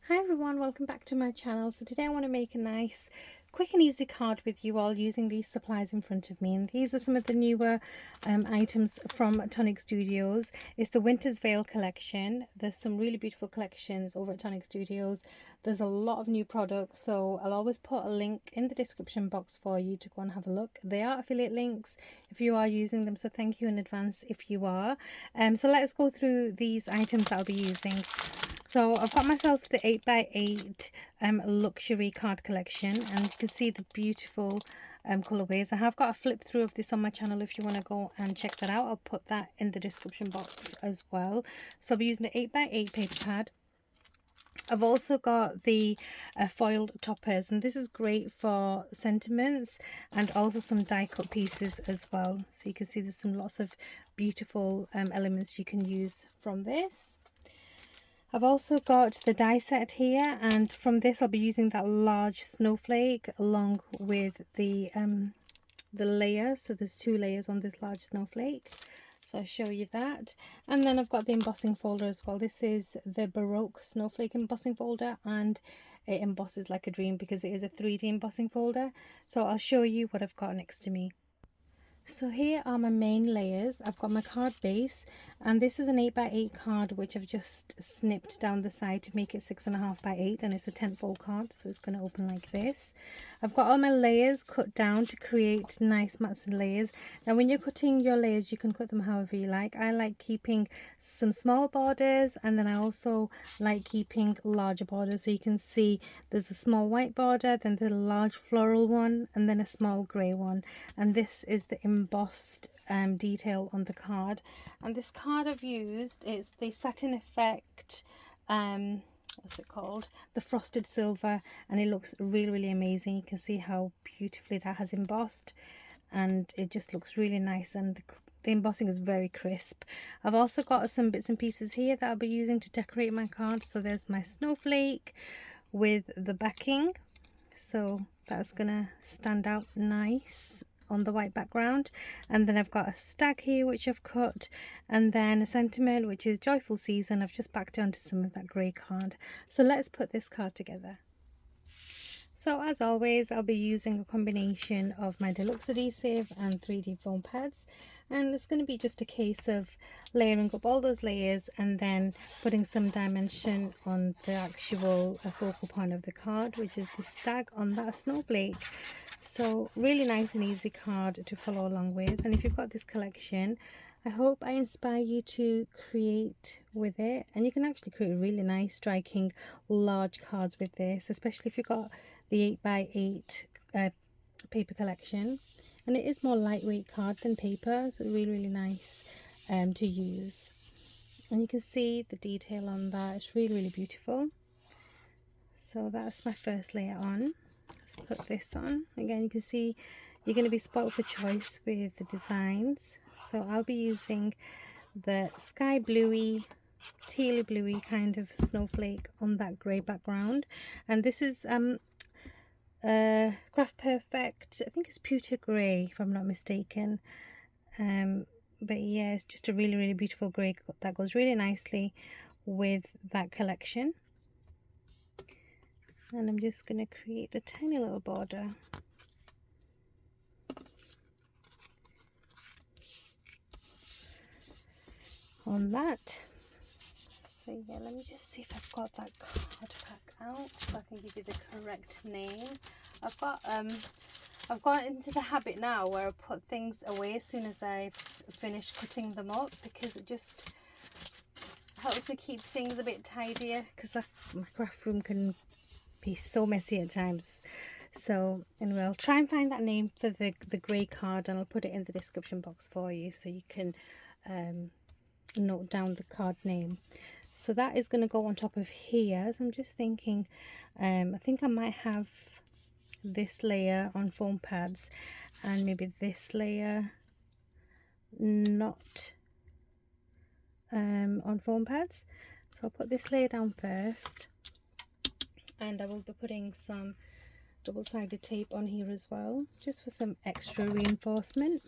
Hi everyone, welcome back to my channel. So today I want to make a nice quick and easy card with you all using these supplies in front of me, and these are some of the newer items from TONIC Studios. It's the Winter's Veil collection. There's some really beautiful collections over at TONIC Studios. There's a lot of new products, so I'll always put a link in the description box for you to go and have a look. They are affiliate links if you are using them, so thank you in advance if you are. So let's go through these items that I'll be using. So I've got myself the 8x8 luxury card collection, and you can see the beautiful colorways. I have got a flip through of this on my channel if you want to go and check that out. I'll put that in the description box as well. So I'll be using the 8x8 paper pad. I've also got the foiled toppers, and this is great for sentiments and also some die cut pieces as well. So you can see there's lots of beautiful elements you can use from this. I've also got the die set here, and from this I'll be using that large snowflake along with the layer. So there's two layers on this large snowflake, so I'll show you that. And then I've got the embossing folder as well. This is the Baroque snowflake embossing folder, and it embosses like a dream because it is a 3D embossing folder. So I'll show you what I've got next to me. So here are my main layers. I've got my card base, and this is an 8x8 card which I've just snipped down the side to make it 6.5x8, and it's a 10-fold card, so it's going to open like this. I've got all my layers cut down to create nice mats and layers. Now when you're cutting your layers, you can cut them however you like. I like keeping some small borders, and then I also like keeping larger borders. So you can see there's a small white border, then there's a large floral one, and then a small grey one, and this is the embossed detail on the card. And this card I've used, it's the satin effect, what's it called, the frosted silver, and it looks really amazing. You can see how beautifully that has embossed, and it just looks really nice, and the embossing is very crisp. I've also got some bits and pieces here that I'll be using to decorate my card. So there's my snowflake with the backing, so that's gonna stand out nice on the white background. And then I've got a stag here which I've cut, and then a sentiment which is joyful season. I've just backed onto some of that grey card. So let's put this card together. So as always, I'll be using a combination of my deluxe adhesive and 3D foam pads, and it's going to be just a case of layering up all those layers and then putting some dimension on the actual focal point of the card, which is the stag on that snowflake. So really nice and easy card to follow along with. And if you've got this collection, I hope I inspire you to create with it, and you can actually create really nice striking large cards with this, especially if you've got the 8x8 paper collection. And it is more lightweight card than paper, so really nice to use. And you can see the detail on that, it's really beautiful. So that's my first layer on. Let's put this on. Again, you can see you're going to be spoiled for choice with the designs. So I'll be using the sky bluey, tealy bluey kind of snowflake on that grey background, and this is Craft Perfect, I think it's pewter grey if I'm not mistaken, but yeah, it's just a really beautiful grey that goes really nicely with that collection. And I'm just going to create a tiny little border. On that. So yeah, let me just see if I've got that card pack out so I can give you the correct name. I've got into the habit now where I put things away as soon as I finish cutting them up, because it just helps me keep things a bit tidier, because my craft room can be so messy at times. So anyway, I'll try and find that name for the grey card, and I'll put it in the description box for you so you can note down the card name. So that is going to go on top of here. So I'm just thinking, I think I might have this layer on foam pads and maybe this layer not on foam pads. So I'll put this layer down first, and I will be putting some double-sided tape on here as well, just for some extra reinforcement.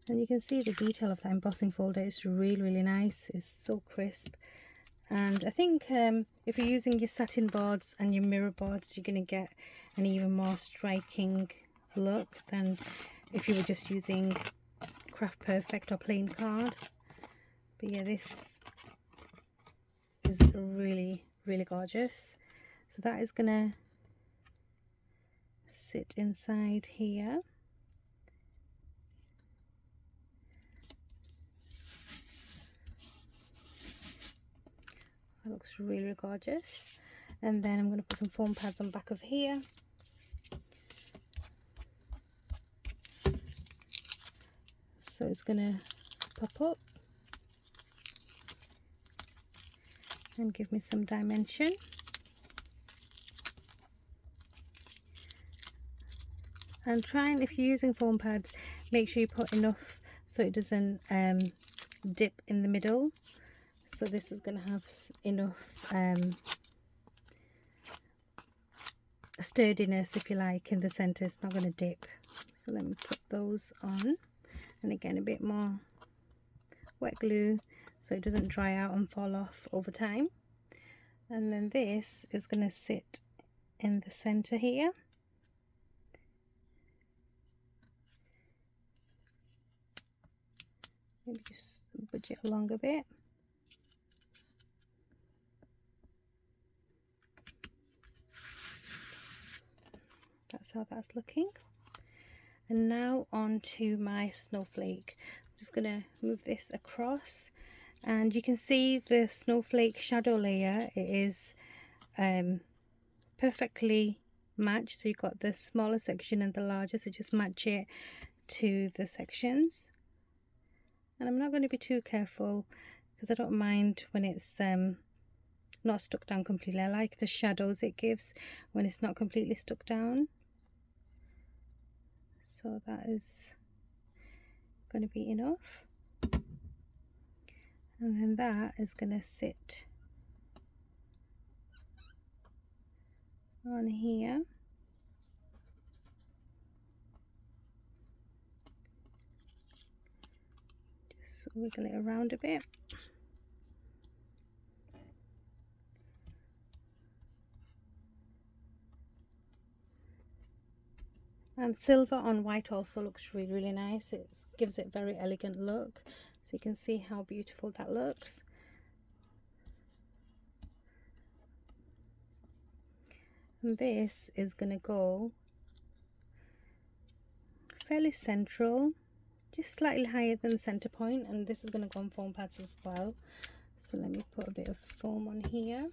And you can see the detail of that embossing folder. It's really nice. It's so crisp. And I think if you're using your satin boards and your mirror boards, you're going to get an even more striking look than if you were just using Craft Perfect or plain card. But yeah, this is really gorgeous. So that is going to sit inside here. That looks really gorgeous. And then I'm going to put some foam pads on back of here. So it's going to pop up and give me some dimension. And trying, if you're using foam pads, make sure you put enough so it doesn't dip in the middle. So this is going to have enough sturdiness, if you like, in the center. It's not going to dip. So let me put those on, and again a bit more wet glue so it doesn't dry out and fall off over time. And then this is going to sit in the center here. Maybe just budge it along a bit. That's how that's looking. And now on to my snowflake. I'm just going to move this across, and you can see the snowflake shadow layer. It is perfectly matched. So you've got the smaller section and the larger, so just match it to the sections. And I'm not going to be too careful because I don't mind when it's not stuck down completely. I like the shadows it gives when it's not completely stuck down. So that is going to be enough. And then that is going to sit on here. Just wiggle it around a bit. And silver on white also looks really nice. It gives it a very elegant look. So you can see how beautiful that looks. And this is going to go fairly central, just slightly higher than the center point, and this is going to go on foam pads as well. So let me put a bit of foam on here.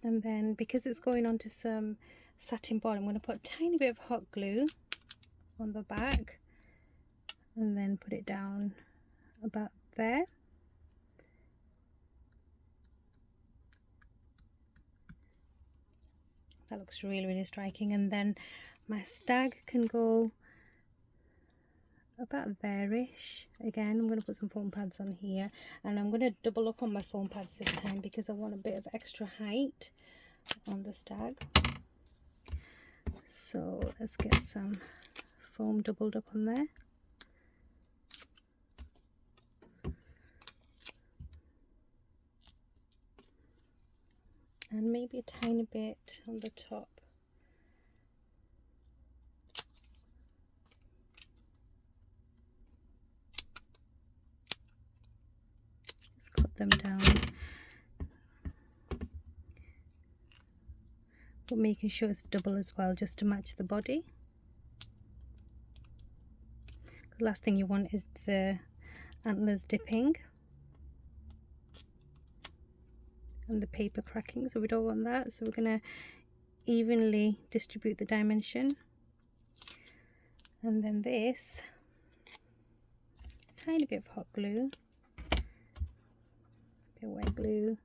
And then because it's going onto some satin board, I'm going to put a tiny bit of hot glue on the back and then put it down about there. That looks really striking. And then my stag can go about there-ish. Again, I'm going to put some foam pads on here, and I'm going to double up on my foam pads this time because I want a bit of extra height on the stag. So let's get some foam doubled up on there. And maybe a tiny bit on the top. Just cut them down. But making sure it's double as well, just to match the body. The last thing you want is the antlers dipping and the paper cracking, so we don't want that. So we're going to evenly distribute the dimension. And then this tiny bit of hot glue, a bit of wet glue.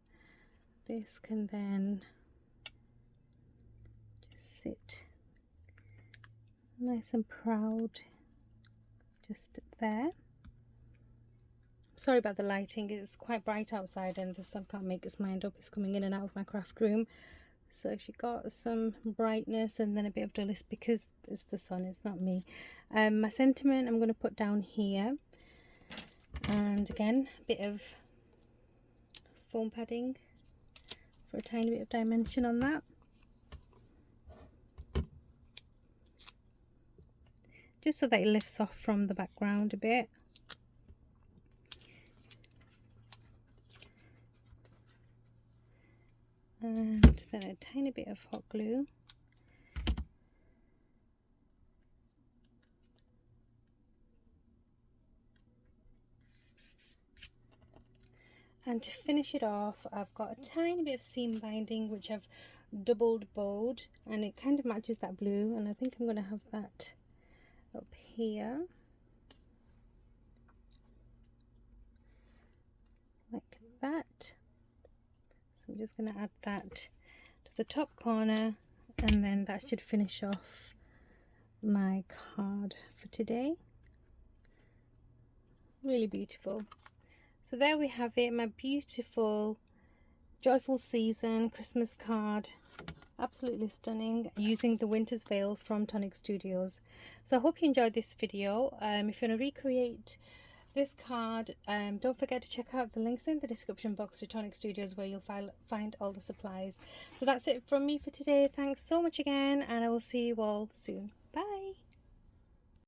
This can then just sit nice and proud just there. I'm Sorry about the lighting, it's quite bright outside and the sun can't make its mind up. It's coming in and out of my craft room. So if you got some brightness and then a bit of dull, it's because it's the sun, it's not me. My sentiment I'm going to put down here. And again, a bit of foam padding for a tiny bit of dimension on that. Just so that it lifts off from the background a bit. And then a tiny bit of hot glue. And to finish it off, I've got a tiny bit of seam binding which I've doubled bowed, and it kind of matches that blue, and I think I'm going to have that up here like that. So I'm just going to add that to the top corner, and then that should finish off my card for today. Really beautiful. So there we have it, my beautiful Joyful Season Christmas card. Absolutely stunning, using the Winter's Veil from TONIC Studios. So I hope you enjoyed this video. If you want to recreate this card, don't forget to check out the links in the description box to TONIC Studios, where you'll find all the supplies. So that's it from me for today. Thanks so much again, and I will see you all soon.